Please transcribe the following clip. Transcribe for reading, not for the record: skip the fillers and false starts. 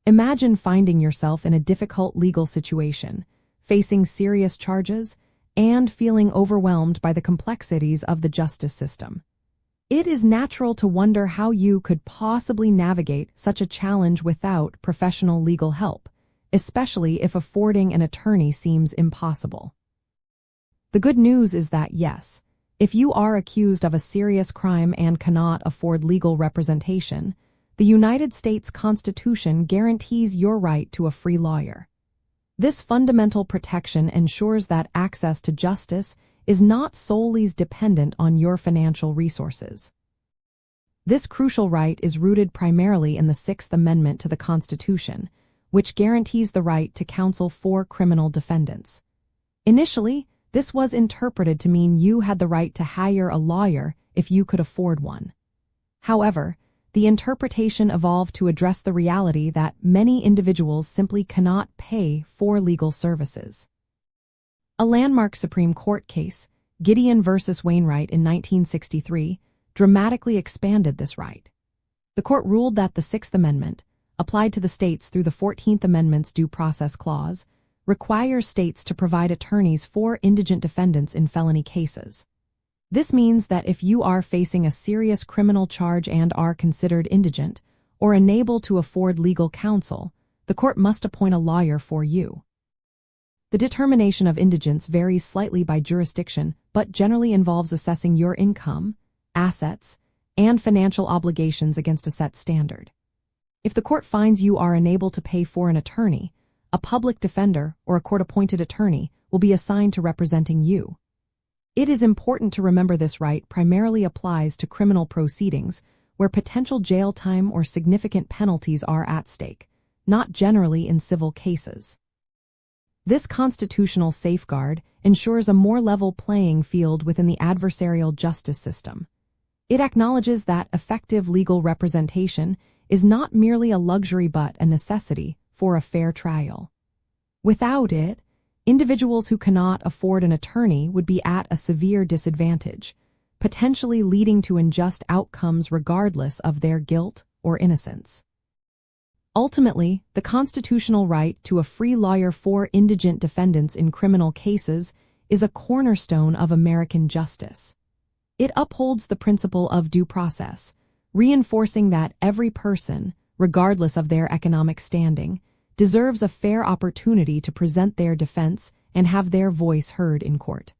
Imagine finding yourself in a difficult legal situation, facing serious charges, and feeling overwhelmed by the complexities of the justice system. It is natural to wonder how you could possibly navigate such a challenge without professional legal help, especially if affording an attorney seems impossible. The good news is that yes, if you are accused of a serious crime and cannot afford legal representation, the United States Constitution guarantees your right to a free lawyer. This fundamental protection ensures that access to justice is not solely dependent on your financial resources. This crucial right is rooted primarily in the Sixth Amendment to the Constitution, which guarantees the right to counsel for criminal defendants. Initially, this was interpreted to mean you had the right to hire a lawyer if you could afford one. However, the interpretation evolved to address the reality that many individuals simply cannot pay for legal services. A landmark Supreme Court case, Gideon v. Wainwright in 1963, dramatically expanded this right. The court ruled that the Sixth Amendment, applied to the states through the 14th Amendment's Due Process Clause, requires states to provide attorneys for indigent defendants in felony cases. This means that if you are facing a serious criminal charge and are considered indigent or unable to afford legal counsel, the court must appoint a lawyer for you. The determination of indigence varies slightly by jurisdiction, but generally involves assessing your income, assets, and financial obligations against a set standard. If the court finds you are unable to pay for an attorney, a public defender or a court-appointed attorney will be assigned to representing you. It is important to remember this right primarily applies to criminal proceedings where potential jail time or significant penalties are at stake, not generally in civil cases. This constitutional safeguard ensures a more level playing field within the adversarial justice system. It acknowledges that effective legal representation is not merely a luxury but a necessity for a fair trial. Without it, individuals who cannot afford an attorney would be at a severe disadvantage, potentially leading to unjust outcomes regardless of their guilt or innocence. Ultimately, the constitutional right to a free lawyer for indigent defendants in criminal cases is a cornerstone of American justice. It upholds the principle of due process, reinforcing that every person, regardless of their economic standing, deserves a fair opportunity to present their defense and have their voice heard in court.